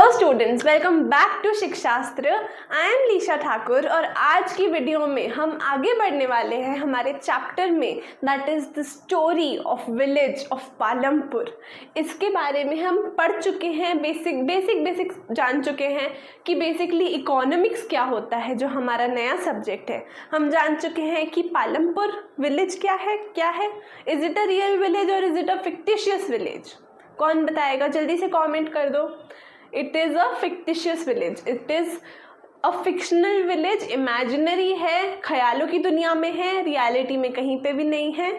Hello students, welcome back to Shikshastra. I am Leesha Thakur और आज की वीडियो में हम आगे बढ़ने वाले हैं हमारे चैप्टर में, that is the story of village of Palampur. इसके बारे में हम पढ़ चुके हैं, बेसिक जान चुके हैं कि बेसिकली इकोनॉमिक्स क्या होता है, जो हमारा नया सब्जेक्ट है। हम जान चुके हैं कि पालमपुर विलेज क्या है, is it a real village और is it a fictitious village? कौन बताएगा? जल्दी से कमेंट कर दो। It is a fictitious village, it is a fictional village, imaginary है, ख्यालों की दुनिया में है, रियलिटी में कहीं पे भी नहीं है।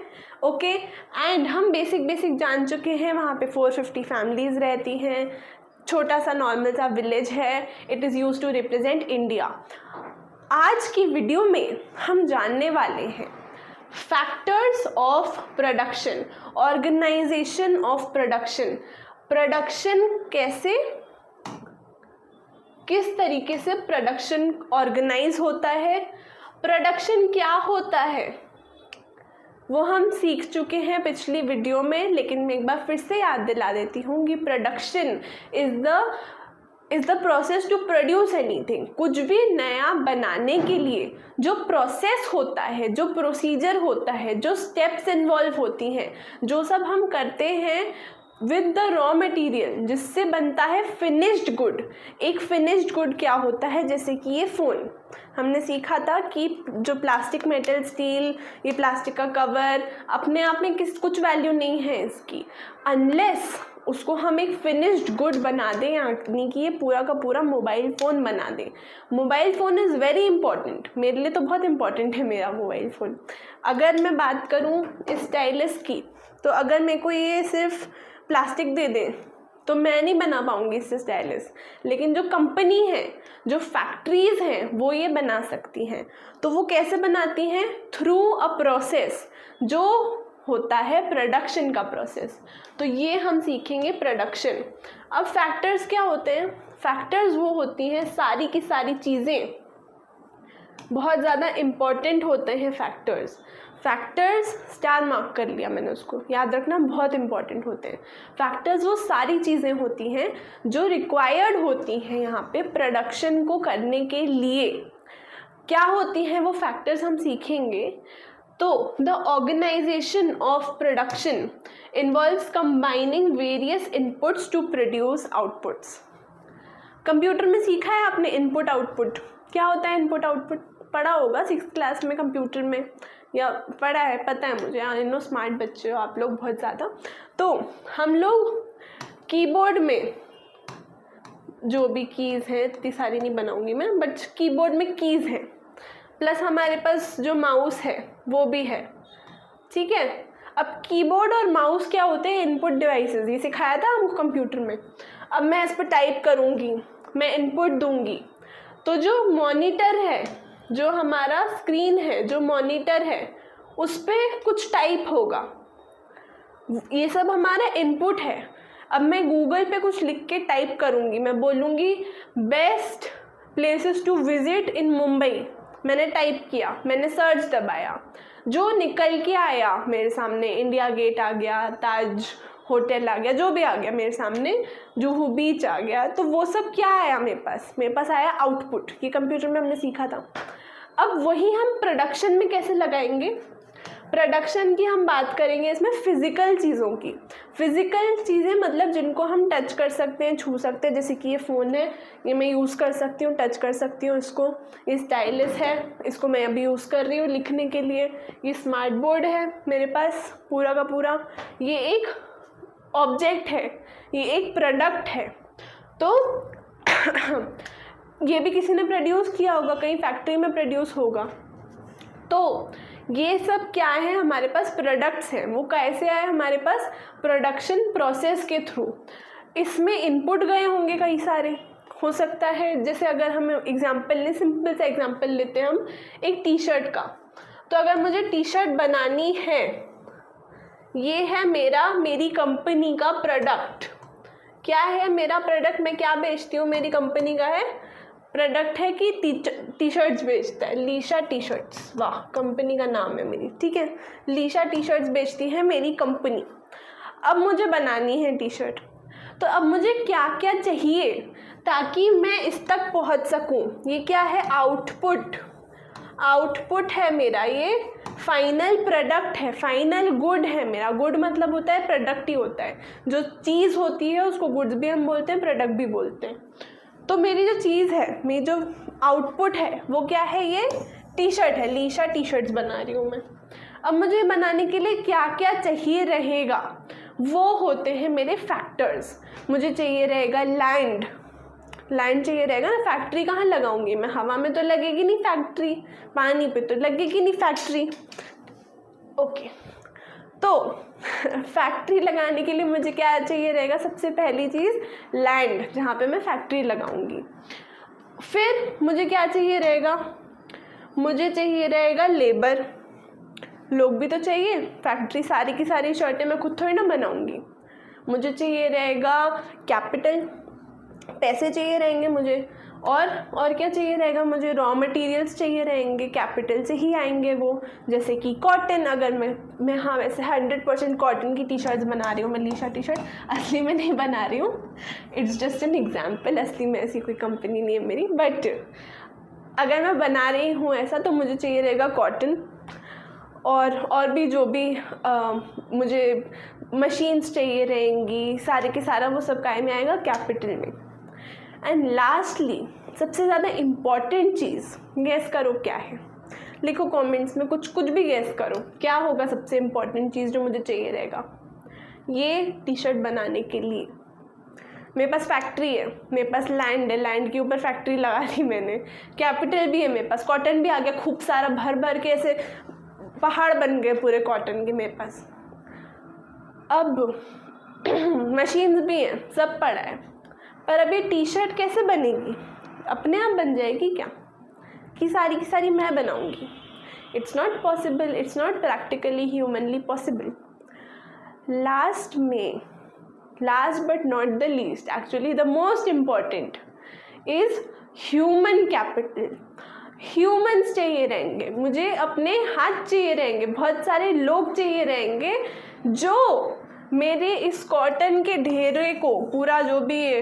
ओके, एंड हम बेसिक जान चुके हैं वहाँ पे 450 फैमिलीज़ रहती हैं, छोटा सा नॉर्मल सा विलेज है। It is use to represent India. आज की वीडियो में हम जानने वाले हैं factors of production, organisation of production. Production किस तरीके से प्रोडक्शन ऑर्गेनाइज होता है, प्रोडक्शन क्या होता है, वो हम सीख चुके हैं पिछली वीडियो में, लेकिन मैं एक बार फिर से याद दिला देती हूँ कि production is the process to produce anything. कुछ भी नया बनाने के लिए जो प्रोसेस होता है, जो प्रोसीजर होता है, जो स्टेप्स इन्वॉल्व होती हैं, जो सब हम करते हैं विद द रॉ मटेरियल, जिससे बनता है फिनिश्ड गुड। एक फिनिश्ड गुड क्या होता है? जैसे कि ये फ़ोन हमने सीखा था कि जो प्लास्टिक, मेटल, स्टील, ये प्लास्टिक का कवर अपने आप में कुछ वैल्यू नहीं है इसकी, अनलेस उसको हम एक फिनिश्ड गुड बना दें, यानी कि ये पूरा का पूरा मोबाइल फ़ोन बना दें। Mobile phone is very important, मेरे लिए तो बहुत इंपॉर्टेंट है मेरा मोबाइल फ़ोन। अगर मैं बात करूँ स्टाइलिस की, तो अगर मेरे को ये सिर्फ प्लास्टिक दे दें तो मैं नहीं बना पाऊँगी इससे स्टाइलिस, लेकिन जो कंपनी है, जो फैक्ट्रीज़ हैं, वो ये बना सकती हैं। तो वो कैसे बनाती हैं? थ्रू अ प्रोसेस जो होता है प्रोडक्शन का प्रोसेस। तो ये हम सीखेंगे प्रोडक्शन। अब फैक्टर्स क्या होते हैं? फैक्टर्स वो होती हैं सारी की सारी चीज़ें, बहुत ज़्यादा इम्पॉर्टेंट होते हैं फैक्टर्स। स्टार मार्क कर लिया मैंने, उसको याद रखना, बहुत इंपॉर्टेंट होते हैं फैक्टर्स। वो सारी चीज़ें होती हैं जो रिक्वायर्ड होती हैं यहाँ पे प्रोडक्शन को करने के लिए। क्या होती हैं वो फैक्टर्स हम सीखेंगे। तो the organisation of production involves combining various inputs to produce outputs. Computer में सीखा है आपने इनपुट आउटपुट? क्या होता है इनपुट आउटपुट? पढ़ा होगा 6th क्लास में कंप्यूटर में, या पढ़ा है, पता है मुझे। आई नो स्मार्ट बच्चे हो आप लोग बहुत ज़्यादा। तो हम लोग कीबोर्ड में जो भी कीज़ हैं, इतनी सारी नहीं बनाऊंगी मैं, बट कीबोर्ड में कीज़ हैं, प्लस हमारे पास जो माउस है वो भी है, ठीक है। अब कीबोर्ड और माउस क्या होते हैं? Input devices. ये सिखाया था हमको कंप्यूटर में। अब मैं इस पर टाइप करूँगी, मैं इनपुट दूँगी, तो जो मॉनिटर है, जो हमारा स्क्रीन है, जो मॉनिटर है, उस पर कुछ टाइप होगा। ये सब हमारा इनपुट है। अब मैं गूगल पे कुछ लिख के टाइप करूँगी, मैं बोलूँगी best places to visit in Mumbai. मैंने टाइप किया, मैंने सर्च दबाया, जो निकल के आया मेरे सामने, इंडिया गेट आ गया, ताज होटल आ गया, जो भी आ गया मेरे सामने, जुहू बीच आ गया, तो वो सब क्या आया मेरे पास आया आउटपुट। ये कंप्यूटर में हमने सीखा था। अब वही हम प्रोडक्शन में कैसे लगाएंगे? प्रोडक्शन की हम बात करेंगे इसमें फिज़िकल चीज़ों की। फिज़िकल चीज़ें मतलब जिनको हम टच कर सकते हैं, छू सकते हैं। जैसे कि ये फ़ोन है, ये मैं यूज़ कर सकती हूँ, टच कर सकती हूँ इसको। ये स्टाइलिस है, इसको मैं अभी यूज़ कर रही हूँ लिखने के लिए। ये स्मार्ट बोर्ड है मेरे पास पूरा का पूरा, ये एक ऑब्जेक्ट है, ये एक प्रोडक्ट है। तो ये भी किसी ने प्रोड्यूस किया होगा, कहीं फैक्ट्री में प्रोड्यूस होगा। तो ये सब क्या है? हमारे पास प्रोडक्ट्स हैं। वो कैसे आए हमारे पास? प्रोडक्शन प्रोसेस के थ्रू। इसमें इनपुट गए होंगे कई सारे, हो सकता है। जैसे अगर हम एग्जांपल लें, सिंपल सा एग्जांपल लेते हैं हम एक टी शर्ट का। तो अगर मुझे टी शर्ट बनानी है, ये है मेरी कंपनी का प्रोडक्ट। क्या है मेरा प्रोडक्ट? मैं क्या बेचती हूँ? मेरी कंपनी का है प्रोडक्ट है कि टी शर्ट्स बेचता है, लीशा टी शर्ट्स। वाह, कंपनी का नाम है मेरी, ठीक है। लीशा टी शर्ट्स बेचती है मेरी कंपनी। अब मुझे बनानी है टी शर्ट, तो अब मुझे क्या क्या चाहिए ताकि मैं इस तक पहुंच सकूं। ये क्या है? आउटपुट। आउटपुट है मेरा, ये फाइनल प्रोडक्ट है, फाइनल गुड है मेरा। गुड मतलब होता है प्रोडक्ट ही होता है, जो चीज़ होती है उसको गुड्स भी हम बोलते हैं, प्रोडक्ट भी बोलते हैं। तो मेरी जो चीज़ है, मेरी जो आउटपुट है वो क्या है? ये टी शर्ट है। लीशा टी शर्ट्स बना रही हूँ मैं। अब मुझे बनाने के लिए क्या क्या चाहिए रहेगा, वो होते हैं मेरे फैक्टर्स। मुझे चाहिए रहेगा लैंड। लैंड चाहिए रहेगा ना। फैक्ट्री कहाँ लगाऊंगी मैं? हवा में तो लगेगी नहीं फैक्ट्री, पानी पे तो लगेगी नहीं फैक्ट्री। ओके, तो फैक्ट्री लगाने के लिए मुझे क्या चाहिए रहेगा? सबसे पहली चीज़ लैंड, जहाँ पे मैं फैक्ट्री लगाऊंगी। फिर मुझे क्या चाहिए रहेगा? मुझे चाहिए रहेगा लेबर। लोग भी तो चाहिए, फैक्ट्री सारी की सारी शर्टें मैं खुद थोड़ी ना बनाऊंगी। मुझे चाहिए रहेगा कैपिटल, पैसे चाहिए रहेंगे मुझे। और क्या चाहिए रहेगा? मुझे रॉ मटेरियल्स चाहिए रहेंगे, कैपिटल से ही आएंगे वो। जैसे कि कॉटन, अगर मैं हाँ वैसे 100% कॉटन की टी शर्ट्स बना रही हूँ मैं, लीशा टी शर्ट। असली में नहीं बना रही हूँ, इट्स जस्ट एन एग्जाम्पल। असली में ऐसी कोई कंपनी नहीं है मेरी, बट अगर मैं बना रही हूँ ऐसा तो मुझे चाहिए रहेगा कॉटन। और भी जो भी मुझे मशीन्स चाहिए रहेंगी, सारे के सारा वो सब काय में आएगा? कैपिटल में। एंड लास्टली सबसे ज़्यादा इम्पॉर्टेंट चीज़, गेस करो क्या है? लिखो कमेंट्स में, कुछ भी गेस करो क्या होगा सबसे इम्पॉर्टेंट चीज़ जो मुझे चाहिए रहेगा ये टी शर्ट बनाने के लिए। मेरे पास फैक्ट्री है, मेरे पास लैंड है, लैंड के ऊपर फैक्ट्री लगा दी मैंने, कैपिटल भी है मेरे पास, कॉटन भी आ गया खूब सारा, भर भर के ऐसे पहाड़ बन गए पूरे कॉटन के मेरे पास। अब मशीन्स भी हैं, सब पड़ा है, पर अब ये टी शर्ट कैसे बनेगी? अपने आप बन जाएगी क्या कि सारी की सारी मैं बनाऊंगी? It's not possible, it's not practically humanly possible. Last but not the least, actually the most important is human capital. Humans चाहिए रहेंगे मुझे, अपने हाथ चाहिए रहेंगे, बहुत सारे लोग चाहिए रहेंगे जो मेरे इस कॉटन के ढेरे को, पूरा जो भी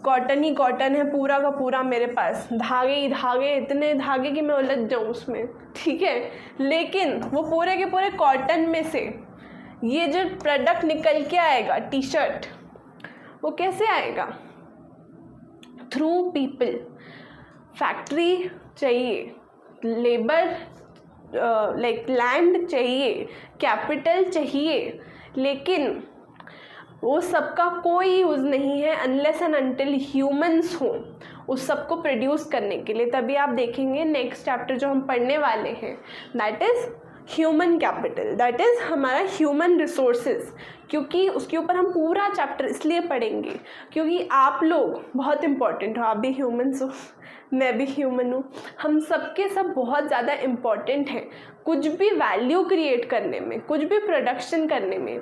कॉटन ही कॉटन है पूरा का पूरा मेरे पास, धागे ही धागे, इतने धागे कि मैं उलझ जाऊँ उसमें, ठीक है। लेकिन वो पूरे के पूरे कॉटन में से ये जो प्रोडक्ट निकल के आएगा टी शर्ट, वो कैसे आएगा? Through people. फैक्ट्री चाहिए, लेबर लाइक लैंड चाहिए, कैपिटल चाहिए, लेकिन वो सबका कोई यूज़ नहीं है अनलेस एंड अनटिल ह्यूमंस हों उस सबको प्रोड्यूस करने के लिए। तभी आप देखेंगे नेक्स्ट चैप्टर जो हम पढ़ने वाले हैं, that is human capital, that is हमारा ह्यूमन रिसोर्सेज। क्योंकि उसके ऊपर हम पूरा चैप्टर इसलिए पढ़ेंगे क्योंकि आप लोग बहुत इम्पॉर्टेंट हो, आप भी ह्यूमन्स हो, मैं भी ह्यूमन हूँ, हम सबके सब बहुत ज़्यादा इम्पॉर्टेंट हैं कुछ भी वैल्यू क्रिएट करने में, कुछ भी प्रोडक्शन करने में।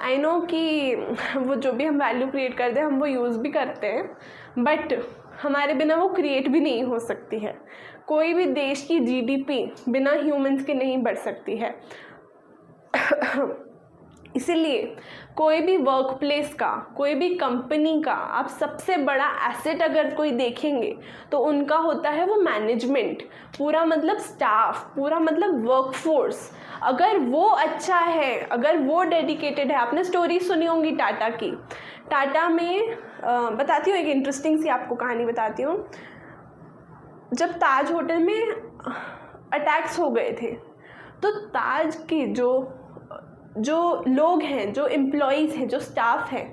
आई नो कि वो जो भी हम वैल्यू क्रिएट करते हैं हम वो यूज़ भी करते हैं, बट हमारे बिना वो क्रिएट भी नहीं हो सकती है। कोई भी देश की जीडीपी बिना ह्यूमंस के नहीं बढ़ सकती है। इसीलिए कोई भी वर्क प्लेस का, कोई भी कंपनी का आप सबसे बड़ा एसेट अगर कोई देखेंगे तो उनका होता है वो मैनेजमेंट, पूरा मतलब स्टाफ, पूरा मतलब वर्कफोर्स। अगर वो अच्छा है, अगर वो डेडिकेटेड है, आपने स्टोरी सुनी होंगी टाटा की। टाटा में बताती हूँ एक इंटरेस्टिंग सी आपको कहानी बताती हूँ। जब ताज होटल में अटैक्स हो गए थे तो ताज के जो लोग हैं, जो एम्प्लॉयज़ हैं, जो स्टाफ हैं,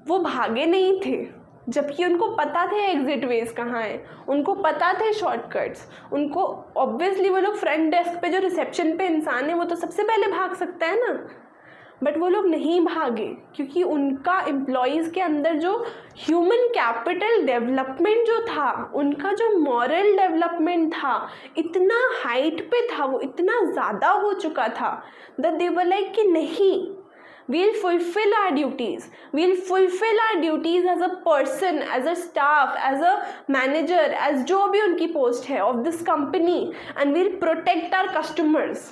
वो भागे नहीं थे, जबकि उनको पता थे एग्जिट वेज कहाँ हैं, उनको पता थे शॉर्टकट्स। उनको ऑब्वियसली वो लोग फ्रंट डेस्क पे जो रिसेप्शन पे इंसान है वो तो सबसे पहले भाग सकता है ना, बट वो लोग नहीं भागे क्योंकि उनका एम्प्लॉयज़ के अंदर जो ह्यूमन कैपिटल डेवलपमेंट जो था, उनका जो मॉरल डेवलपमेंट था, इतना हाइट पे था, वो इतना ज़्यादा हो चुका था दैट दे वर लाइक कि नहीं, we'll fulfill our duties as a person, as a staff, as a manager, as जो भी उनकी पोस्ट है of this company, and we'll protect our customers।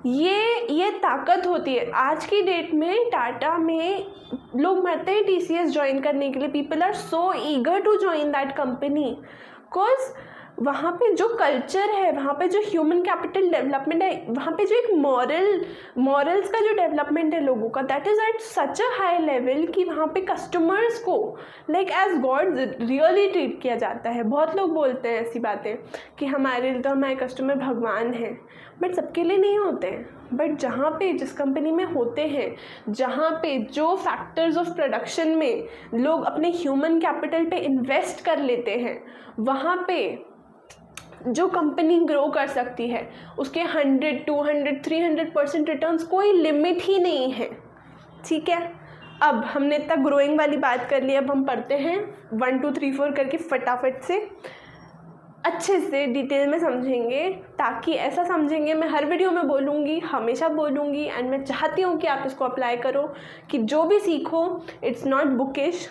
ये ताकत होती है। आज की डेट में टाटा में लोग मरते हैं TCS ज्वाइन करने के लिए। People are so eager to join that company because वहाँ पे जो कल्चर है, वहाँ पे जो ह्यूमन कैपिटल डेवलपमेंट है, वहाँ पे जो एक मॉरल्स का जो डेवलपमेंट है लोगों का, that is at such a high level कि वहाँ पे कस्टमर्स को like as God really treat किया जाता है। बहुत लोग बोलते हैं ऐसी बातें कि हमारे लिए तो हमारे कस्टमर भगवान हैं, बट सबके लिए नहीं होते हैं। बट जहाँ पे जिस कंपनी में होते हैं, जहाँ पे जो फैक्टर्स ऑफ प्रोडक्शन में लोग अपने ह्यूमन कैपिटल पे इन्वेस्ट कर लेते हैं, वहाँ पे जो कंपनी ग्रो कर सकती है उसके 100, 200, 300% रिटर्न्स कोई लिमिट ही नहीं है। ठीक है, अब हमने इतना ग्रोइंग वाली बात कर ली। अब हम पढ़ते हैं 1 2 3 4 करके फटाफट से अच्छे से डिटेल में समझेंगे, ताकि ऐसा समझेंगे, मैं हर वीडियो में बोलूँगी, हमेशा बोलूँगी, एंड मैं चाहती हूँ कि आप इसको अप्लाई करो कि जो भी सीखो it's not bookish,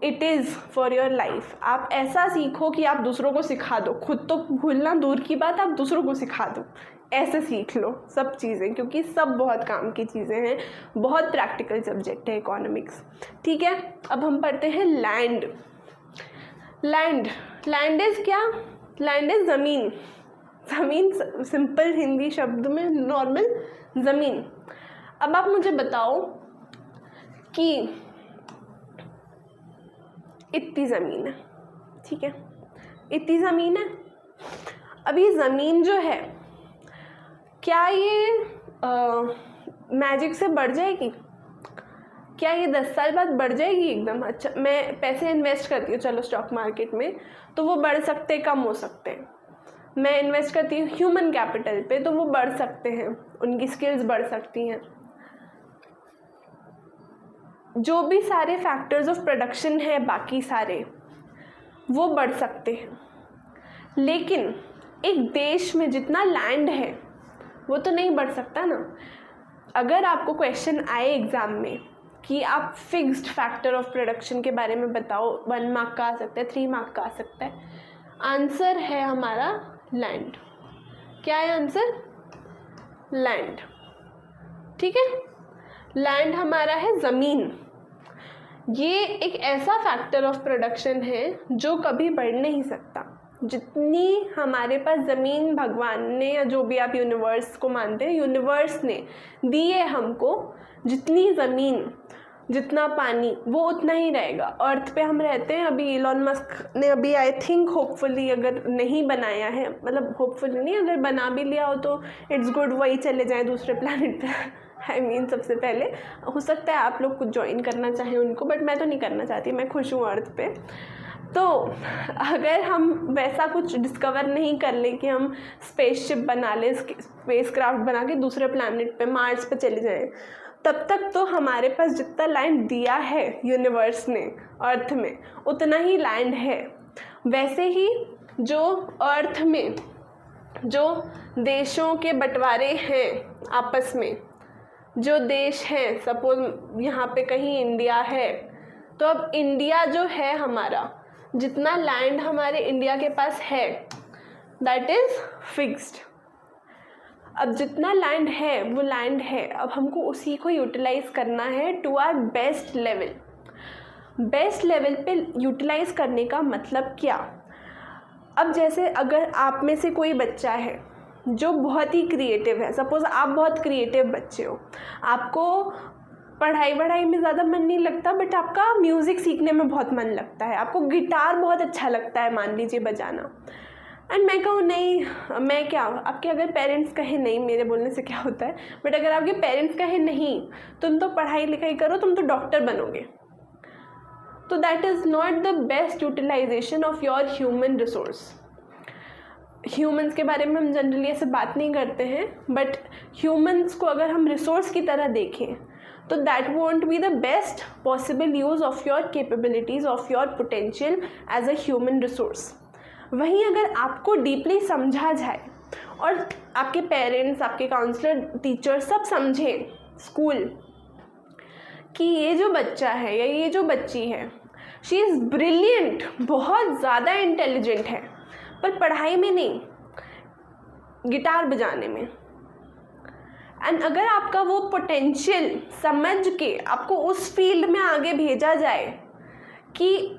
it is for your life. आप ऐसा सीखो कि आप दूसरों को सिखा दो, खुद तो भूलना दूर की बात, आप दूसरों को सिखा दो। ऐसे सीख लो सब चीज़ें, क्योंकि सब बहुत काम की चीज़ें हैं, बहुत प्रैक्टिकल सब्जेक्ट है इकोनॉमिक्स। ठीक है, अब हम पढ़ते हैं लैंड। लैंड इज़ क्या? लैंड इज़ ज़मीन। ज़मीन सिंपल हिंदी शब्द में नॉर्मल ज़मीन। अब आप मुझे बताओ कि इतनी ज़मीन है, ठीक है, इतनी ज़मीन है। अब ये ज़मीन जो है, क्या ये मैजिक से बढ़ जाएगी? क्या ये 10 साल बाद बढ़ जाएगी एकदम? अच्छा, मैं पैसे इन्वेस्ट करती हूँ चलो स्टॉक मार्केट में, तो वो बढ़ सकते, कम हो सकते हैं। मैं इन्वेस्ट करती हूँ ह्यूमन कैपिटल पे, तो वो बढ़ सकते हैं, उनकी स्किल्स बढ़ सकती हैं। जो भी सारे फैक्टर्स ऑफ प्रोडक्शन है, बाकी सारे वो बढ़ सकते हैं। लेकिन एक देश में जितना लैंड है वो तो नहीं बढ़ सकता ना। अगर आपको क्वेश्चन आए एग्ज़ाम में कि आप फिक्स्ड फैक्टर ऑफ प्रोडक्शन के बारे में बताओ, 1 मार्क का आ सकता है, 3 मार्क का आ सकता है, आंसर है हमारा लैंड। क्या है आंसर? लैंड। ठीक है, लैंड हमारा है ज़मीन। ये एक ऐसा फैक्टर ऑफ प्रोडक्शन है जो कभी बढ़ नहीं सकता। जितनी हमारे पास ज़मीन भगवान ने, या जो भी आप यूनिवर्स को मानते हैं, यूनिवर्स ने दी है हमको, जितनी ज़मीन जितना पानी वो उतना ही रहेगा। अर्थ पे हम रहते हैं। अभी इलॉन मस्क ने अभी आई थिंक होपफुली अगर नहीं बनाया है, मतलब होपफुली नहीं, अगर बना भी लिया हो तो इट्स गुड, वही चले जाएँ दूसरे प्लैनेट पे। आई मीन सबसे पहले हो सकता है आप लोग कुछ ज्वाइन करना चाहें उनको, बट मैं तो नहीं करना चाहती, मैं खुश हूँ अर्थ पे। तो अगर हम वैसा कुछ डिस्कवर नहीं कर लें कि हम स्पेसशिप बना लें, स्पेस क्राफ्ट बना के दूसरे प्लैनेट पे, मार्स पे चले जाएं, तब तक तो हमारे पास जितना लैंड दिया है यूनिवर्स ने अर्थ में, उतना ही लैंड है। वैसे ही जो अर्थ में जो देशों के बंटवारे हैं आपस में, जो देश हैं, सपोज यहाँ पे कहीं इंडिया है, तो अब इंडिया जो है हमारा, जितना लैंड हमारे इंडिया के पास है दैट इज़ फिक्स्ड। अब जितना लैंड है वो लैंड है, अब हमको उसी को यूटिलाइज करना है to our best level. Best level पे यूटिलाइज करने का मतलब क्या? अब जैसे अगर आप में से कोई बच्चा है जो बहुत ही क्रिएटिव है, सपोज़ आप बहुत क्रिएटिव बच्चे हो, आपको पढ़ाई में ज़्यादा मन नहीं लगता, बट आपका म्यूज़िक सीखने में बहुत मन लगता है, आपको गिटार बहुत अच्छा लगता है मान लीजिए बजाना, एंड मैं कहूँ नहीं, मैं क्या, आपके अगर पेरेंट्स कहें नहीं, मेरे बोलने से क्या होता है, बट अगर आपके पेरेंट्स कहें नहीं, तुम तो पढ़ाई लिखाई करो, तुम तो डॉक्टर बनोगे, तो that is not the best utilisation of your human resource. Humans के बारे में हम जनरली ऐसे बात नहीं करते हैं, बट ह्यूमंस को अगर हम रिसोर्स की तरह देखें तो that won't be the best possible use of your capabilities, of your potential as a human resource. वहीं अगर आपको डीपली समझा जाए और आपके पेरेंट्स, आपके काउंसलर, टीचर सब समझें स्कूल कि ये जो बच्चा है या ये जो बच्ची है, शी इज़ ब्रिलियंट, बहुत ज़्यादा इंटेलिजेंट है, पर पढ़ाई में नहीं, गिटार बजाने में, एंड अगर आपका वो पोटेंशियल समझ के आपको उस फील्ड में आगे भेजा जाए कि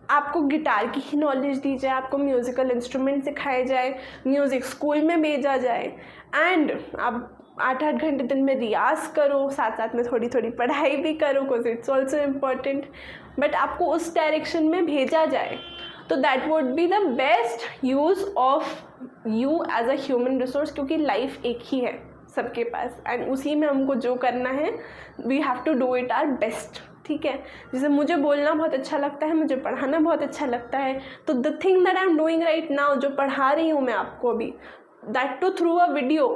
आपको गिटार की ही नॉलेज दी जाए, आपको म्यूज़िकल इंस्ट्रूमेंट सिखाए जाए, म्यूज़िक स्कूल में भेजा जाए एंड आप 8-8 घंटे दिन में रियाज करो, साथ साथ में थोड़ी थोड़ी पढ़ाई भी करो because it's also important, but आपको उस डायरेक्शन में भेजा जाए तो that would be the best use of you as a human resource, क्योंकि लाइफ एक ही है सबके पास एंड उसी में हमको जो करना है we have to do it our best. ठीक है, जैसे मुझे बोलना बहुत अच्छा लगता है, मुझे पढ़ाना बहुत अच्छा लगता है, तो the thing that I am doing right now, जो पढ़ा रही हूँ मैं आपको अभी, that too through a video,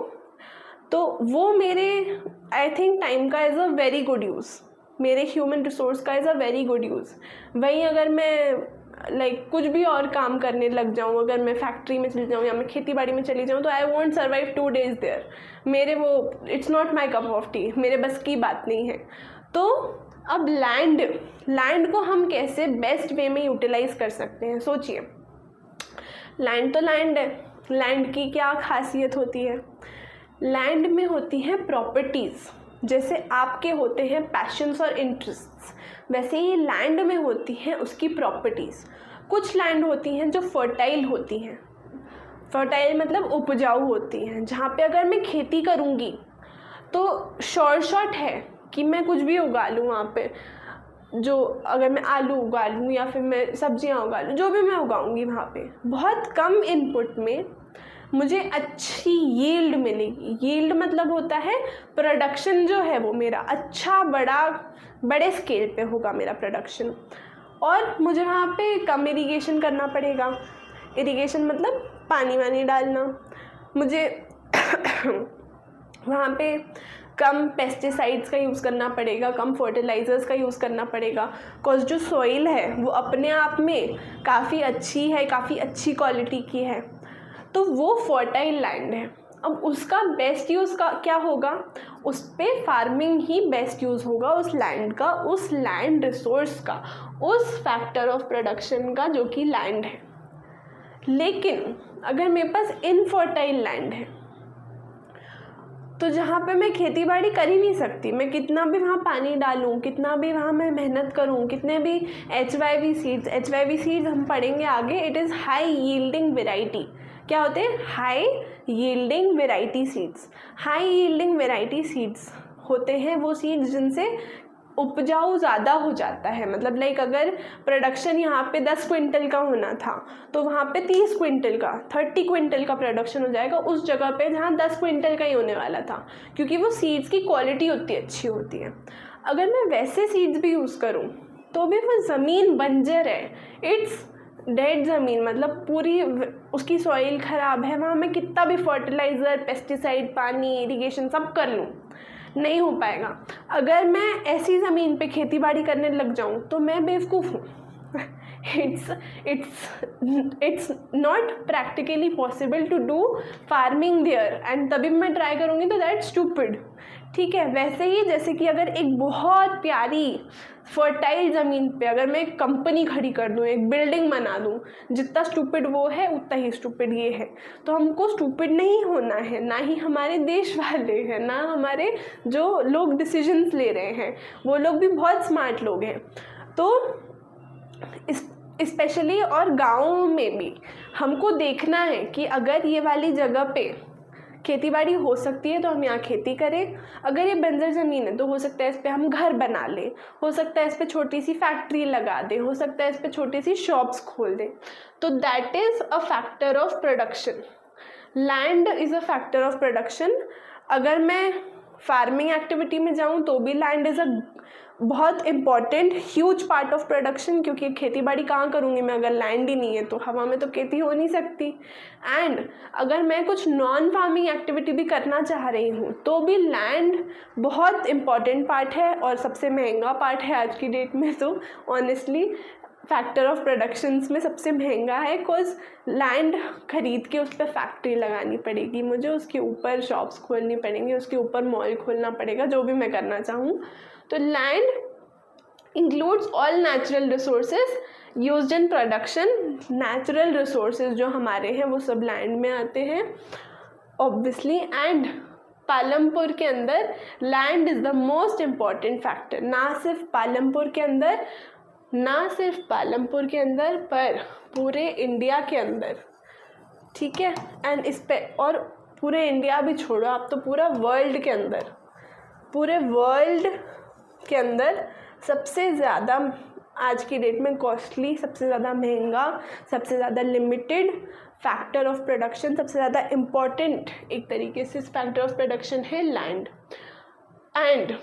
तो वो मेरे आई थिंक टाइम का is a very good use, मेरे ह्यूमन रिसोर्स का is a very good use. वहीं अगर मैं कुछ भी और काम करने लग जाऊँ, अगर मैं फैक्ट्री में चली जाऊँ या मैं खेती बाड़ी में चली जाऊँ, तो I won't survive 2 days there, मेरे वो it's not my cup of tea, मेरे बस की बात नहीं है। तो अब लैंड को हम कैसे बेस्ट वे में यूटिलाइज कर सकते हैं, सोचिए। लैंड तो लैंड है, लैंड की क्या खासियत होती है? लैंड में होती हैं प्रॉपर्टीज़, जैसे आपके होते हैं पैशंस और इंटरेस्ट्स, वैसे ही लैंड में होती हैं उसकी प्रॉपर्टीज़। कुछ लैंड होती हैं जो फर्टाइल होती हैं, फर्टाइल मतलब उपजाऊ होती हैं, जहाँ पे अगर मैं खेती करूँगी तो शॉर्ट है कि मैं कुछ भी उगा लूँ वहाँ पे, जो अगर मैं आलू उगा लूँ या फिर मैं सब्जियाँ उगा लूँ, जो भी मैं उगाऊँगी वहाँ पे बहुत कम इनपुट में मुझे अच्छी यील्ड मिलेगी। यील्ड मतलब होता है प्रोडक्शन जो है वो मेरा अच्छा बड़े स्केल पे होगा मेरा प्रोडक्शन, और मुझे वहाँ पे कम इरिगेशन करना पड़ेगा। इरिगेशन मतलब पानी वानी डालना, मुझे वहाँ पे कम पेस्टिसाइड्स का यूज़ करना पड़ेगा, कम फर्टिलाइज़र्स का यूज़ करना पड़ेगा, बिकॉज जो सॉइल है वो अपने आप में काफ़ी अच्छी है, काफ़ी अच्छी क्वालिटी की है, तो वो फर्टाइल लैंड है। अब उसका बेस्ट यूज़ का क्या होगा? उस पर फार्मिंग ही बेस्ट यूज़ होगा उस लैंड का, उस लैंड रिसोर्स का, उस फैक्टर ऑफ प्रोडक्शन का जो कि लैंड है। लेकिन अगर मेरे पास इनफर्टाइल लैंड है तो जहाँ पे मैं खेती बाड़ी कर ही नहीं सकती, मैं कितना भी वहाँ पानी डालूँ, कितना भी वहाँ मैं मेहनत करूँ, कितने भी HYV सीड्स हम पढ़ेंगे आगे, it is high yielding variety. क्या होते हैं? High yielding variety seeds. High yielding variety seeds होते हैं वो सीड्स जिनसे उपजाऊ ज़्यादा हो जाता है, मतलब अगर प्रोडक्शन यहाँ पे 10 क्विंटल का होना था तो वहाँ पे 30 क्विंटल का 30 क्विंटल का प्रोडक्शन हो जाएगा उस जगह पे जहाँ 10 क्विंटल का ही होने वाला था, क्योंकि वो सीड्स की क्वालिटी उतनी अच्छी होती है। अगर मैं वैसे सीड्स भी यूज़ करूँ तो भी वो ज़मीन बंजर है, इट्स डेड ज़मीन, मतलब पूरी उसकी सॉइल ख़राब है, वहाँ मैं कितना भी फर्टिलाइज़र, पेस्टिसाइड, पानी, इरिगेशन सब कर लूँ नहीं हो पाएगा। अगर मैं ऐसी ज़मीन पे खेती बाड़ी करने लग जाऊँ तो मैं बेवकूफ़ हूँ। It's not practically possible to do farming there, and तभी मैं ट्राई करूँगी तो दैट स्टूपिड। ठीक है, वैसे ही जैसे कि अगर एक बहुत प्यारी फर्टाइल ज़मीन पे अगर मैं एक कंपनी खड़ी कर दूँ, एक बिल्डिंग बना दूँ, जितना स्टूपिड वो है उतना ही स्टूपिड ये है, तो हमको स्टूपिड नहीं होना है, ना ही हमारे देश वाले हैं, ना हमारे जो लोग डिसीजंस ले रहे हैं वो लोग भी बहुत स्मार्ट लोग हैं। तो स्पेशली और गाँव में भी हमको देखना है कि अगर ये वाली जगह पे खेतीबाड़ी हो सकती है तो हम यहाँ खेती करें, अगर ये बंजर ज़मीन है तो हो सकता है इस पर हम घर बना लें, हो सकता है इस पर छोटी सी फैक्ट्री लगा दें, हो सकता है इस पर छोटी सी शॉप्स खोल दें। तो that is a factor of production. Land is a factor of production. अगर मैं फार्मिंग एक्टिविटी में जाऊँ तो भी लैंड इज़ अ बहुत important huge part of production, क्योंकि खेती बाड़ी कहाँ करूँगी मैं अगर लैंड ही नहीं है, तो हवा में तो खेती हो नहीं सकती। एंड अगर मैं कुछ नॉन फार्मिंग एक्टिविटी भी करना चाह रही हूँ तो भी लैंड बहुत इम्पॉर्टेंट पार्ट है और सबसे महंगा पार्ट है आज की डेट में। तो ऑनेस्टली फैक्टर ऑफ प्रोडक्शंस में सबसे महंगा है, बिकॉज लैंड खरीद के उस पर फैक्ट्री लगानी पड़ेगी मुझे, उसके ऊपर शॉप्स खोलनी पड़ेंगी, उसके ऊपर मॉल खोलना पड़ेगा, जो भी मैं करना चाहूँ। तो land includes all natural resources used in production. Natural resources जो हमारे हैं वो सब लैंड में आते हैं ऑब्वियसली। एंड पालमपुर के अंदर land is the most important factor. ना सिर्फ पालमपुर के अंदर पर पूरे इंडिया के अंदर, ठीक है। एंड इस पे और पूरे इंडिया भी छोड़ो आप, तो पूरे वर्ल्ड के अंदर सबसे ज़्यादा आज की डेट में कॉस्टली, सबसे ज़्यादा महंगा, सबसे ज़्यादा लिमिटेड फैक्टर ऑफ प्रोडक्शन, सबसे ज़्यादा इम्पॉर्टेंट एक तरीके से फैक्टर ऑफ प्रोडक्शन है land. And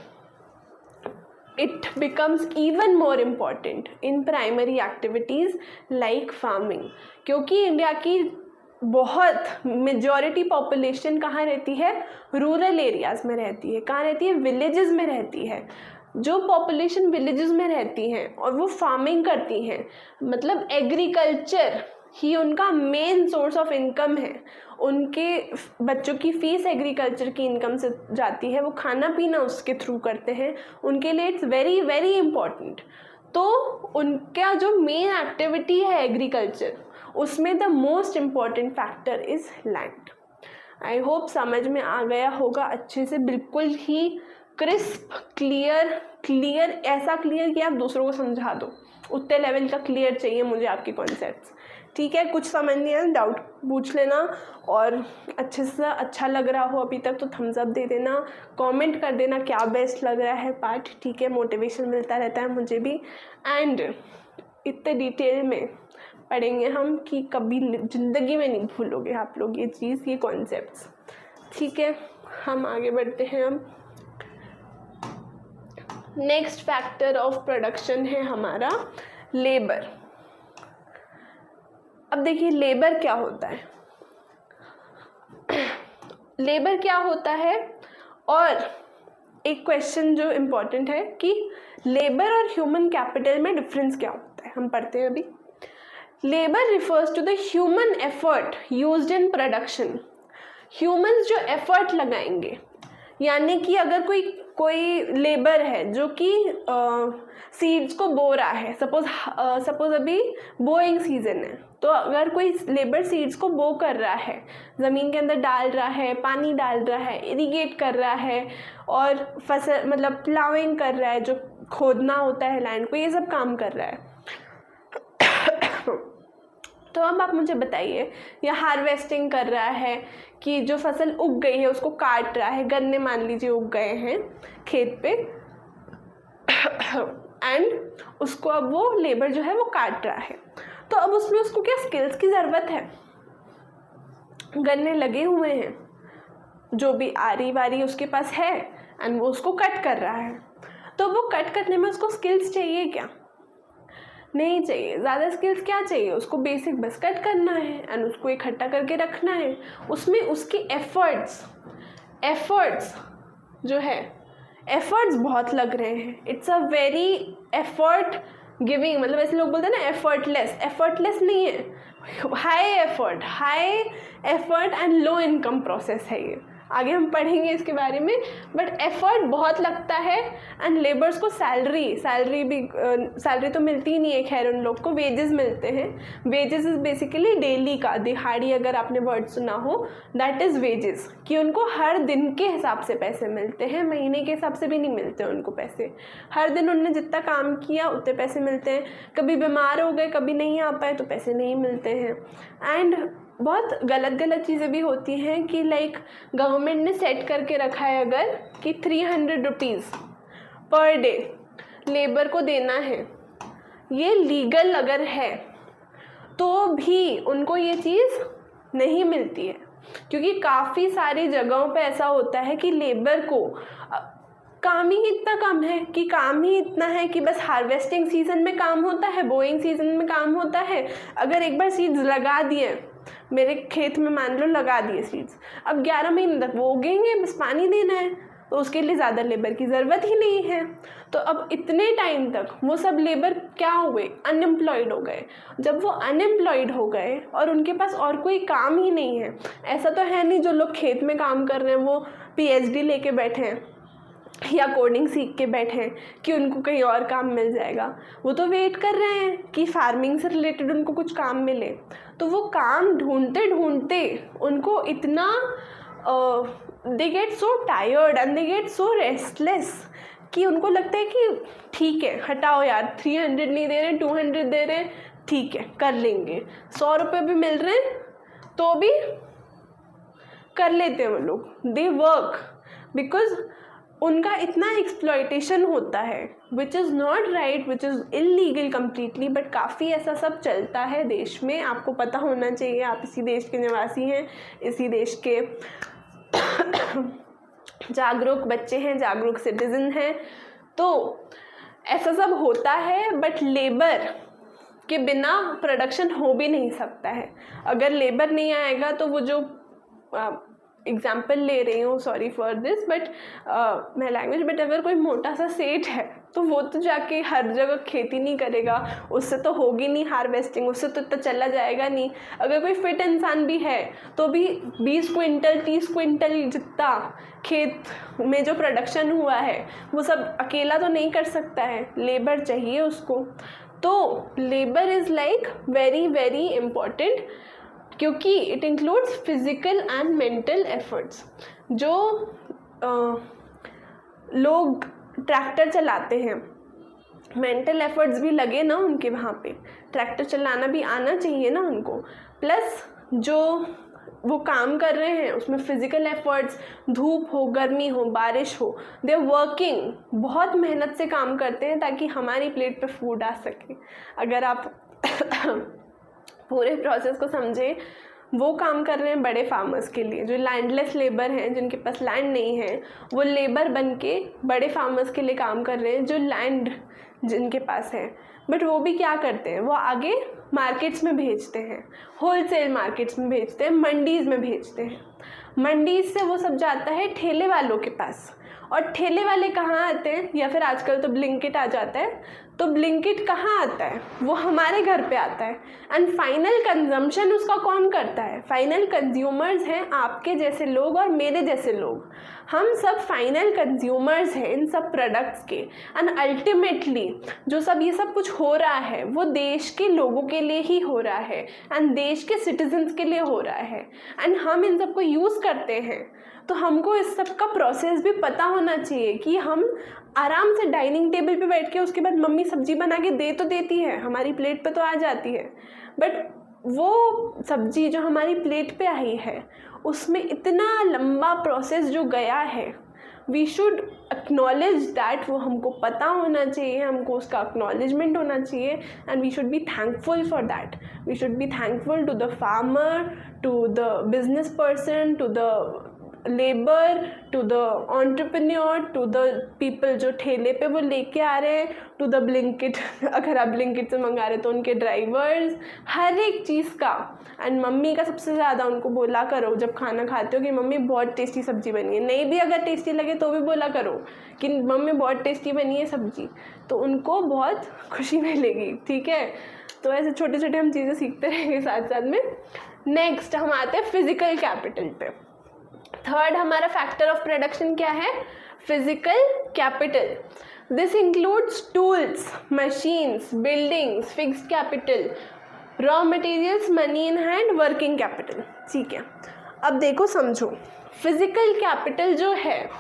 it becomes even more important in primary activities like farming, क्योंकि इंडिया की बहुत मेजॉरिटी पॉपुलेशन कहाँ रहती है, रूरल एरियाज़ में रहती है। कहाँ रहती है, विलेजेस में रहती है। जो पॉपुलेशन विलेजेस में रहती हैं और वो फार्मिंग करती हैं, मतलब एग्रीकल्चर ही उनका मेन सोर्स ऑफ इनकम है। उनके बच्चों की फ़ीस एग्रीकल्चर की इनकम से जाती है, वो खाना पीना उसके थ्रू करते हैं, उनके लिए इट्स वेरी वेरी इम्पॉर्टेंट। तो उनका जो मेन एक्टिविटी है एग्रीकल्चर, उसमें the most important factor is land. I hope समझ में आ गया होगा अच्छे से, बिल्कुल ही क्रिस्प, क्लियर, ऐसा क्लियर कि आप दूसरों को समझा दो, उतने लेवल का क्लियर चाहिए मुझे आपके कॉन्सेप्ट्स, ठीक है। कुछ समझ नहीं है डाउट पूछ लेना, और अच्छे से अच्छा लग रहा हो अभी तक तो थम्स अप दे देना, कमेंट कर देना क्या बेस्ट लग रहा है पार्ट, ठीक है। मोटिवेशन मिलता रहता है मुझे भी। एंड इतने डिटेल में पढ़ेंगे हम कि कभी ज़िंदगी में नहीं भूलोगे आप लोग ये चीज़, ये कॉन्सेप्ट्स, ठीक है। हम आगे बढ़ते हैं। अब नेक्स्ट फैक्टर ऑफ प्रोडक्शन है हमारा लेबर। अब देखिए लेबर क्या होता है, लेबर क्या होता है, और एक क्वेश्चन जो इम्पोर्टेंट है कि लेबर और ह्यूमन कैपिटल में डिफरेंस क्या होता है, हम पढ़ते हैं अभी। Labour refers to the human effort used in production. Humans जो एफर्ट लगाएंगे, यानी कि अगर कोई लेबर है जो कि सीड्स को बो रहा है, सपोज अभी बोइंग सीजन है, तो अगर कोई लेबर सीड्स को बो कर रहा है, ज़मीन के अंदर डाल रहा है, पानी डाल रहा है, इरिगेट कर रहा है, और फसल मतलब प्लाविंग कर रहा है, जो खोदना होता है लैंड को, ये सब काम कर रहा है। तो अब आप मुझे बताइए, या हार्वेस्टिंग कर रहा है कि जो फसल उग गई है उसको काट रहा है, गन्ने मान लीजिए उग गए हैं खेत पे, एंड उसको अब वो लेबर जो है वो काट रहा है, तो अब उसमें उसको क्या स्किल्स की ज़रूरत है। गन्ने लगे हुए हैं, जो भी आरी वारी उसके पास है, एंड वो उसको कट कर रहा है, तो वो कट करने में उसको स्किल्स चाहिए क्या, नहीं चाहिए। ज़्यादा स्किल्स क्या चाहिए उसको, बेसिक बस कट करना है एंड उसको इकट्ठा करके रखना है। उसमें उसकी एफर्ट्स जो है, एफर्ट्स बहुत लग रहे हैं। It's a very effort giving, मतलब ऐसे लोग बोलते हैं ना एफर्टलेस नहीं है, high effort and low income process है ये। आगे हम पढ़ेंगे इसके बारे में, बट एफर्ट बहुत लगता है, एंड लेबर्स को सैलरी तो मिलती ही नहीं है, खैर उन लोग को वेजेस मिलते हैं। वेजेस इज़ बेसिकली डेली का, दिहाड़ी अगर आपने वर्ड सुना हो, दैट इज़ वेजेस, कि उनको हर दिन के हिसाब से पैसे मिलते हैं, महीने के हिसाब से भी नहीं मिलते उनको पैसे। हर दिन उन्होंने जितना काम किया उतने पैसे मिलते हैं। कभी बीमार हो गए, कभी नहीं आ पाए तो पैसे नहीं मिलते हैं। एंड बहुत गलत चीज़ें भी होती हैं कि लाइक गवर्नमेंट ने सेट करके रखा है अगर कि 300 रुपीज़ पर डे लेबर को देना है, ये लीगल अगर है तो भी उनको ये चीज़ नहीं मिलती है, क्योंकि काफ़ी सारी जगहों पे ऐसा होता है कि लेबर को काम ही इतना कम है कि बस हार्वेस्टिंग सीजन में काम होता है, बोइंग सीजन में काम होता है। अगर एक बार सीड्स लगा दिए, मेरे खेत में मान लो लगा दिए सीड्स, अब 11 महीने तक वो उगेंगे, बस पानी देना है, तो उसके लिए ज़्यादा लेबर की ज़रूरत ही नहीं है। तो अब इतने टाइम तक वो सब लेबर क्या हो गए, अनएम्प्लॉयड हो गए। जब वो अनएम्प्लॉयड हो गए और उनके पास और कोई काम ही नहीं है, ऐसा तो है नहीं जो लोग खेत में काम कर रहे हैं वो PhD लेके बैठे हैं या कोडिंग सीख के बैठे हैं कि उनको कहीं और काम मिल जाएगा। वो तो वेट कर रहे हैं कि फार्मिंग से रिलेटेड उनको कुछ काम मिले। तो वो काम ढूंढते ढूंढते उनको इतना they get so tired and they get so restless कि उनको लगता है कि ठीक है हटाओ यार, 300 नहीं दे रहे, 200 दे रहे, ठीक है कर लेंगे, 100 रुपये भी मिल रहे हैं तो भी कर लेते हैं वो लोग। दे वर्क बिकॉज उनका इतना एक्सप्लॉयटेशन होता है which is not right, which is illegal completely, but काफ़ी ऐसा सब चलता है देश में। आपको पता होना चाहिए, आप इसी देश के निवासी हैं, इसी देश के जागरूक बच्चे हैं, जागरूक सिटीजन हैं, तो ऐसा सब होता है। बट लेबर के बिना प्रोडक्शन हो भी नहीं सकता है। अगर लेबर नहीं आएगा तो वो जो एग्जाम्पल ले रही हूँ, सॉरी फॉर दिस बट मैं लैंग्वेज, बट अगर कोई मोटा सा सेठ है तो वो तो जाके हर जगह खेती नहीं करेगा, उससे तो होगी नहीं हार्वेस्टिंग, उससे तो इतना चला जाएगा नहीं। अगर कोई फिट इंसान भी है तो भी 20 क्विंटल 30 क्विंटल जितना खेत में जो प्रोडक्शन हुआ है वो सब अकेला तो नहीं कर सकता है, लेबर चाहिए उसको। तो labour is like very very important, क्योंकि it includes physical and mental efforts. जो लोग ट्रैक्टर चलाते हैं, मेंटल एफर्ट्स भी लगे ना उनके वहाँ पे, ट्रैक्टर चलाना भी आना चाहिए ना उनको, प्लस जो वो काम कर रहे हैं उसमें फिज़िकल एफर्ट्स, धूप हो, गर्मी हो, बारिश हो, दे आर वर्किंग, बहुत मेहनत से काम करते हैं ताकि हमारी प्लेट पे फूड आ सके। अगर आप पूरे प्रोसेस को समझें, वो काम कर रहे हैं बड़े फार्मर्स के लिए, जो लैंडलेस लेबर हैं, जिनके पास लैंड नहीं है, वो लेबर बन के बड़े फार्मर्स के लिए काम कर रहे हैं जो लैंड जिनके पास है। बट वो भी क्या करते हैं, वो आगे मार्केट्स में भेजते हैं, होलसेल मार्केट्स में भेजते हैं, मंडीज़ में भेजते हैं। मंडीज से वो सब जाता है ठेले वालों के पास, और ठेले वाले कहाँ आते हैं, या फिर आजकल तो ब्लिंकिट आ जाता है, तो ब्लिंकिट कहाँ आता है, वो हमारे घर पे आता है। एंड फाइनल कंजम्पशन उसका कौन करता है, फाइनल कंज्यूमर्स हैं आपके जैसे लोग और मेरे जैसे लोग। हम सब फाइनल कंज्यूमर्स हैं इन सब प्रोडक्ट्स के। एंड अल्टीमेटली जो सब ये सब कुछ हो रहा है वो देश के लोगों के लिए ही हो रहा है, एंड देश के सिटीजन्स के लिए हो रहा है, एंड हम इन सब को यूज़ करते हैं। तो हमको इस सब का प्रोसेस भी पता होना चाहिए कि हम आराम से डाइनिंग टेबल पे बैठ के, उसके बाद मम्मी सब्जी बना के दे तो देती है, हमारी प्लेट पे तो आ जाती है, बट वो सब्जी जो हमारी प्लेट पे आई है उसमें इतना लंबा प्रोसेस जो गया है, वी शुड एक्नॉलेज दैट। वो हमको पता होना चाहिए, हमको उसका एक्नॉलेजमेंट होना चाहिए, and we should be thankful for that. We should be thankful to the farmer, to the business person, to the labour, to the entrepreneur, to the people जो ठेले पे वो लेके आ रहे हैं, टू द ब्लिंकिट, अगर आप ब्लिंकिट से मंगा रहे तो उनके ड्राइवर्स, हर एक चीज़ का। एंड मम्मी का सबसे ज़्यादा उनको बोला करो जब खाना खाते हो कि मम्मी बहुत टेस्टी सब्ज़ी बनी है, नहीं भी अगर टेस्टी लगे तो भी बोला करो कि मम्मी बहुत टेस्टी बनी है सब्ज़ी, तो उनको बहुत खुशी मिलेगी। ठीक है, तो ऐसे छोटे छोटे हम चीज़ें सीखते रहेंगे साथ साथ में। नेक्स्ट हम आते हैं फिजिकल कैपिटल पे। थर्ड हमारा फैक्टर ऑफ प्रोडक्शन क्या है, physical capital. This includes tools, machines, buildings, fixed capital, raw materials, money in hand, working capital. ठीक है, अब देखो समझो, फिजिकल कैपिटल जो है,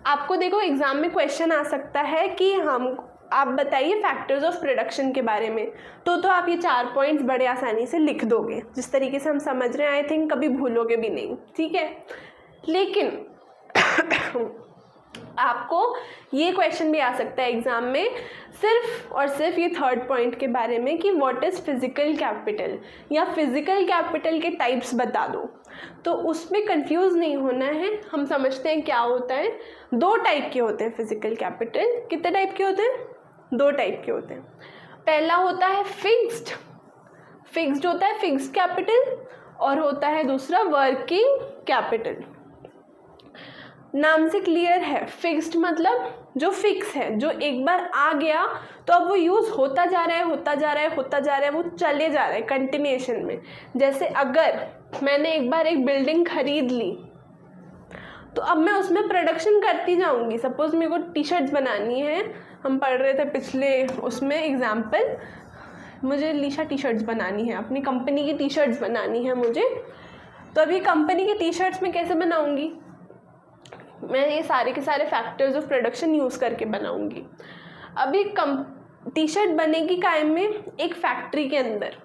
आपको देखो एग्जाम में क्वेश्चन आ सकता है कि आप बताइए फैक्टर्स ऑफ प्रोडक्शन के बारे में, तो आप ये 4 पॉइंट्स बड़े आसानी से लिख दोगे, जिस तरीके से हम समझ रहे हैं आई थिंक कभी भूलोगे भी नहीं। ठीक है, लेकिन आपको ये क्वेश्चन भी आ सकता है एग्जाम में सिर्फ और सिर्फ ये थर्ड पॉइंट के बारे में कि व्हाट इज़ फिजिकल कैपिटल, या फिजिकल कैपिटल के टाइप्स बता दो। तो उसमें कंफ्यूज नहीं होना है, हम समझते हैं क्या होता है। 2 टाइप के होते हैं फिजिकल कैपिटल। कितने टाइप के होते हैं, 2 टाइप के होते हैं। पहला होता है फिक्स्ड होता है फिक्स्ड कैपिटल, और होता है दूसरा वर्किंग कैपिटल। नाम से क्लियर है, फिक्स्ड मतलब जो फिक्स है, जो एक बार आ गया तो अब वो यूज़ होता जा रहा है, वो चले जा रहा है कंटिन्यूएशन में। जैसे अगर मैंने एक बार एक बिल्डिंग खरीद ली तो अब मैं उसमें प्रोडक्शन करती जाऊंगी। सपोज मेरे को टी शर्ट्स बनानी है, हम पढ़ रहे थे पिछले उसमें एग्जाम्पल, मुझे लीशा टी शर्ट्स बनानी है, अपनी कंपनी की टी शर्ट्स बनानी है मुझे, तो अभी कंपनी की टी शर्ट्स में कैसे बनाऊंगी, मैं ये सारे के सारे फैक्टर्स ऑफ प्रोडक्शन यूज़ करके बनाऊंगी। अभी टी शर्ट बनेगी काय में? एक फैक्ट्री के अंदर।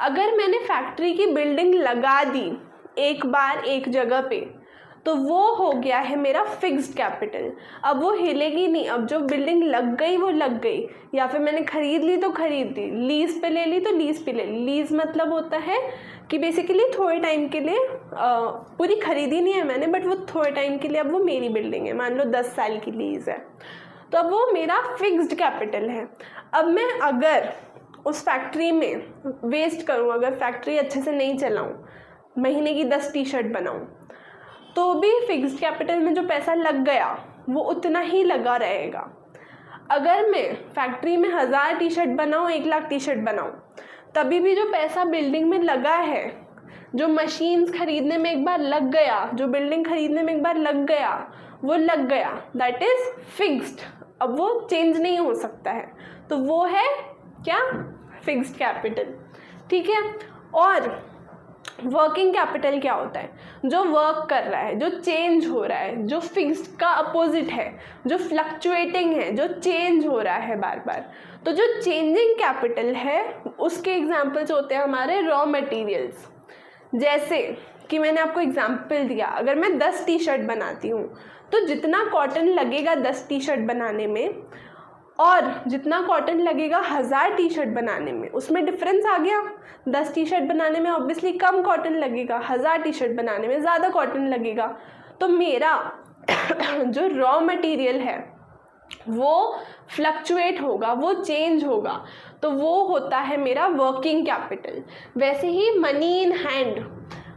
अगर मैंने फैक्ट्री की बिल्डिंग लगा दी एक बार एक जगह पे, तो वो हो गया है मेरा फिक्स्ड कैपिटल। अब वो हिलेगी नहीं। अब जो बिल्डिंग लग गई वो लग गई, या फिर मैंने खरीद ली तो खरीद ली, लीज पे ले ली तो लीज पे ले ली। लीज मतलब होता है कि बेसिकली थोड़े टाइम के लिए, पूरी खरीदी नहीं है मैंने, बट वो थोड़े टाइम के लिए अब वो मेरी बिल्डिंग है। मान लो 10 साल की लीज है, तो अब वो मेरा फिक्स्ड कैपिटल है। अब मैं अगर उस फैक्ट्री में वेस्ट करूँ, अगर फैक्ट्री अच्छे से नहीं चलाऊँ, महीने की 10 टी शर्ट बनाऊँ, तो भी फिक्स्ड कैपिटल में जो पैसा लग गया वो उतना ही लगा रहेगा। अगर मैं फैक्ट्री में 1000 टी शर्ट बनाऊँ, 1 लाख टी शर्ट बनाऊँ, तभी भी जो पैसा बिल्डिंग में लगा है, जो मशीन्स खरीदने में एक बार लग गया, जो बिल्डिंग खरीदने में एक बार लग गया, वो लग गया, दैट इज फिक्स्ड। अब वो चेंज नहीं हो सकता है, तो वो है क्या? Fixed capital. ठीक है। और वर्किंग कैपिटल क्या होता है? जो वर्क कर रहा है, जो चेंज हो रहा है, जो फिक्स्ड का अपोजिट है, जो फ्लक्चुएटिंग है, जो चेंज हो रहा है बार बार। तो जो चेंजिंग कैपिटल है उसके एग्जाम्पल्स होते हैं हमारे रॉ मटेरियल्स। जैसे कि मैंने आपको एग्जाम्पल दिया, अगर मैं 10 टी शर्ट बनाती हूँ तो जितना कॉटन लगेगा 10 टी शर्ट बनाने में और जितना कॉटन लगेगा 1000 टी शर्ट बनाने में, उसमें डिफरेंस आ गया। 10 टी शर्ट बनाने में ऑब्वियसली कम कॉटन लगेगा, 1000 टी शर्ट बनाने में ज़्यादा कॉटन लगेगा। तो मेरा जो रॉ मटेरियल है वो फ्लक्चुएट होगा, वो चेंज होगा, तो वो होता है मेरा वर्किंग कैपिटल। वैसे ही money in hand,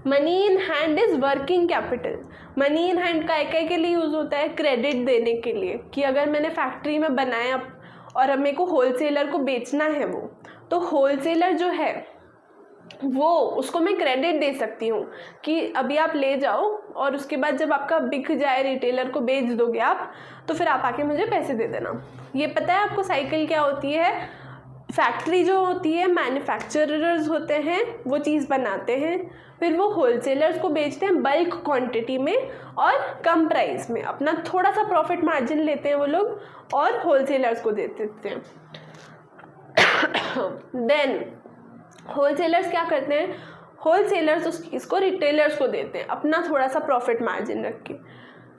money in hand is working capital. Money in hand का एक के लिए यूज़ होता है क्रेडिट देने के लिए, कि अगर मैंने फैक्ट्री में बनाया और अब मेरे को होलसेलर को बेचना है वो, तो होलसेलर जो है वो, उसको मैं क्रेडिट दे सकती हूँ कि अभी आप ले जाओ और उसके बाद जब आपका बिक जाए, रिटेलर को बेच दोगे आप, तो फिर आप आके मुझे पैसे दे देना। ये पता है आपको साइकिल क्या होती है? फैक्ट्री जो होती है, मैन्युफैक्चरर्स होते हैं, वो चीज़ बनाते हैं, फिर वो होलसेलर्स को बेचते हैं बल्क क्वांटिटी में और कम प्राइस में, अपना थोड़ा सा प्रॉफिट मार्जिन लेते हैं वो लोग और होलसेलर्स को दे देते हैं। देन होलसेलर्स क्या करते हैं? होलसेलर्स उस चीज़ को रिटेलर्स को देते हैं अपना थोड़ा सा प्रॉफिट मार्जिन रख के।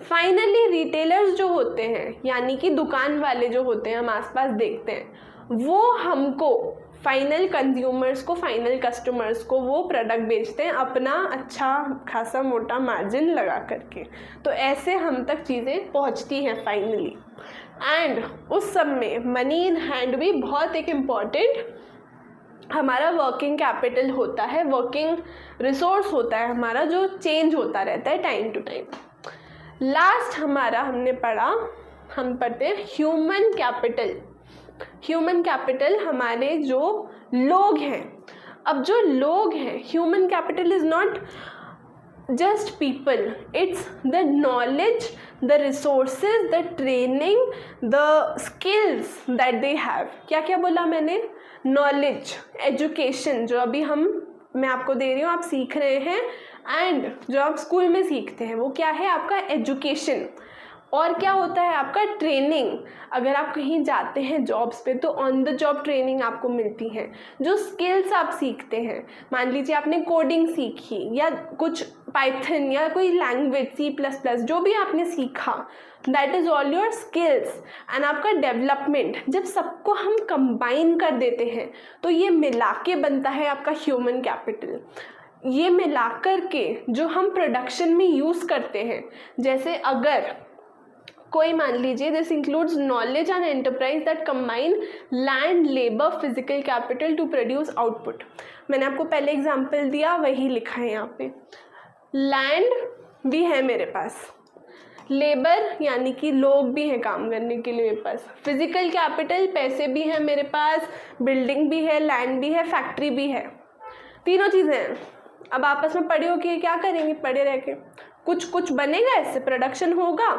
फाइनली रिटेलर्स जो होते हैं, यानी कि दुकान वाले जो होते हैं, हम आसपास देखते हैं, वो हमको फाइनल कंज्यूमर्स को, फाइनल कस्टमर्स को वो प्रोडक्ट बेचते हैं अपना अच्छा खासा मोटा मार्जिन लगा करके। तो ऐसे हम तक चीज़ें पहुंचती हैं फाइनली। एंड उस सब में मनी इन हैंड भी बहुत एक इम्पॉर्टेंट हमारा वर्किंग कैपिटल होता है, वर्किंग रिसोर्स होता है हमारा, जो चेंज होता रहता है टाइम टू टाइम। लास्ट हमारा हमने पढ़ा, हम पढ़ते हैं ह्यूमन कैपिटल। ह्यूमन कैपिटल हमारे जो लोग हैं। अब जो लोग हैं, human capital is not just people, it's the knowledge, the resources, the training, the skills that they have. क्या क्या बोला मैंने? नॉलेज, एजुकेशन, जो अभी मैं आपको दे रही हूँ, आप सीख रहे हैं, एंड जो आप स्कूल में सीखते हैं वो क्या है? आपका एजुकेशन। और क्या होता है? आपका ट्रेनिंग। अगर आप कहीं जाते हैं जॉब्स पे तो ऑन द जॉब ट्रेनिंग आपको मिलती है। जो स्किल्स आप सीखते हैं, मान लीजिए आपने कोडिंग सीखी या कुछ पाइथन या कोई लैंग्वेज C++, जो भी आपने सीखा, that is all your skills. And आपका डेवलपमेंट, जब सबको हम कंबाइन कर देते हैं तो ये मिला के बनता है आपका ह्यूमन कैपिटल। ये मिला कर के जो हम प्रोडक्शन में यूज़ करते हैं, जैसे अगर कोई मान लीजिए, this includes knowledge and enterprise that combine land, labour, physical capital to produce output. मैंने आपको पहले एग्जांपल दिया, वही लिखा है यहाँ पे। लैंड भी है मेरे पास, लेबर यानी कि लोग भी हैं काम करने के लिए मेरे पास, फिजिकल कैपिटल पैसे भी हैं मेरे पास, बिल्डिंग भी है, लैंड भी है, फैक्ट्री भी है, तीनों चीज़ें हैं। अब आपस में पढ़े हो कि क्या करेंगे? पढ़े रह के कुछ बनेगा, इससे प्रोडक्शन होगा?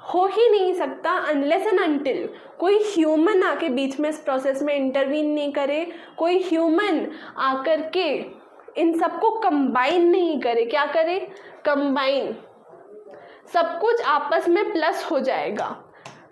हो ही नहीं सकता अनलेस एंड अनटिल कोई ह्यूमन आके बीच में इस प्रोसेस में इंटरवीन नहीं करे, कोई ह्यूमन आकर के इन सबको कंबाइन नहीं करे। क्या करे? कंबाइन। सब कुछ आपस में प्लस हो जाएगा,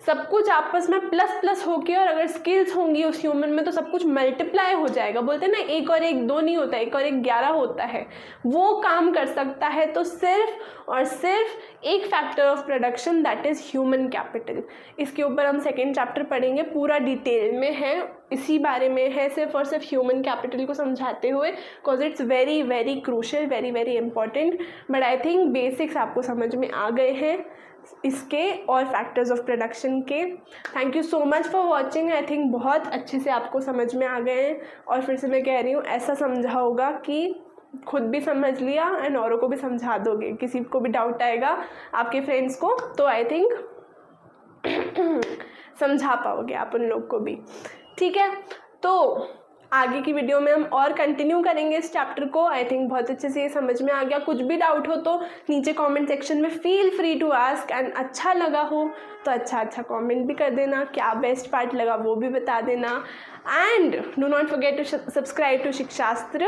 सब कुछ आपस में प्लस प्लस होके, और अगर स्किल्स होंगी उस ह्यूमन में तो सब कुछ मल्टीप्लाई हो जाएगा। बोलते हैं ना, 1 और 1 2 नहीं होता, 1 और 1 11 होता है। वो काम कर सकता है तो सिर्फ और सिर्फ एक factor of production, that is human capital. इसके ऊपर हम सेकेंड चैप्टर पढ़ेंगे, पूरा डिटेल में है, इसी बारे में है, सिर्फ और सिर्फ ह्यूमन कैपिटल को समझाते हुए, because it's very very crucial, very very important. But I think basics आपको समझ में आ गए हैं इसके और फैक्टर्स ऑफ प्रोडक्शन के। Thank you so much for watching. I think बहुत अच्छे से आपको समझ में आ गए हैं, और फिर से मैं कह रही हूँ, ऐसा समझा होगा कि खुद भी समझ लिया एंड औरों को भी समझा दोगे। किसी को भी डाउट आएगा आपके फ्रेंड्स को तो आई थिंक समझा पाओगे आप उन लोग को भी। ठीक है, तो आगे की वीडियो में हम और कंटिन्यू करेंगे इस चैप्टर को। आई थिंक बहुत अच्छे से ये समझ में आ गया। कुछ भी डाउट हो तो नीचे कमेंट सेक्शन में feel free to ask, and अच्छा लगा हो तो अच्छा कमेंट भी कर देना, क्या बेस्ट पार्ट लगा वो भी बता देना। And do not forget to subscribe to Shikshastra.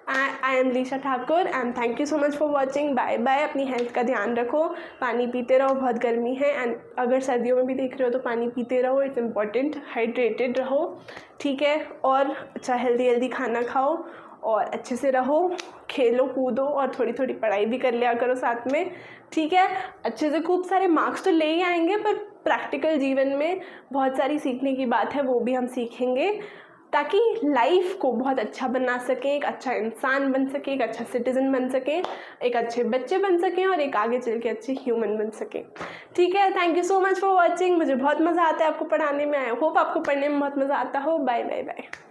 I am Leesha Thakur and thank you so much for watching. Bye bye. अपनी हेल्थ का ध्यान रखो, पानी पीते रहो, बहुत गर्मी है, एंड अगर सर्दियों में भी देख रहे हो तो पानी पीते रहो, इट्स इम्पॉर्टेंट, हाइड्रेटेड रहो। ठीक है, और अच्छा हेल्दी खाना खाओ और अच्छे से रहो, खेलो कूदो और थोड़ी थोड़ी पढ़ाई भी कर लिया करो साथ में। ठीक है, अच्छे से खूब सारे मार्क्स तो ले ही आएंगे, पर प्रैक्टिकल जीवन में बहुत सारी सीखने की बात है, वो भी हम सीखेंगे, ताकि लाइफ को बहुत अच्छा बना सकें, एक अच्छा इंसान बन सके, एक अच्छा सिटीज़न बन सकें, एक अच्छे बच्चे बन सकें, और एक आगे चल के अच्छे ह्यूमन बन सकें। ठीक है, thank you so much for watching. मुझे बहुत मज़ा आता है आपको पढ़ाने में। आई होप आपको पढ़ने में बहुत मज़ा आता हो। Bye bye bye.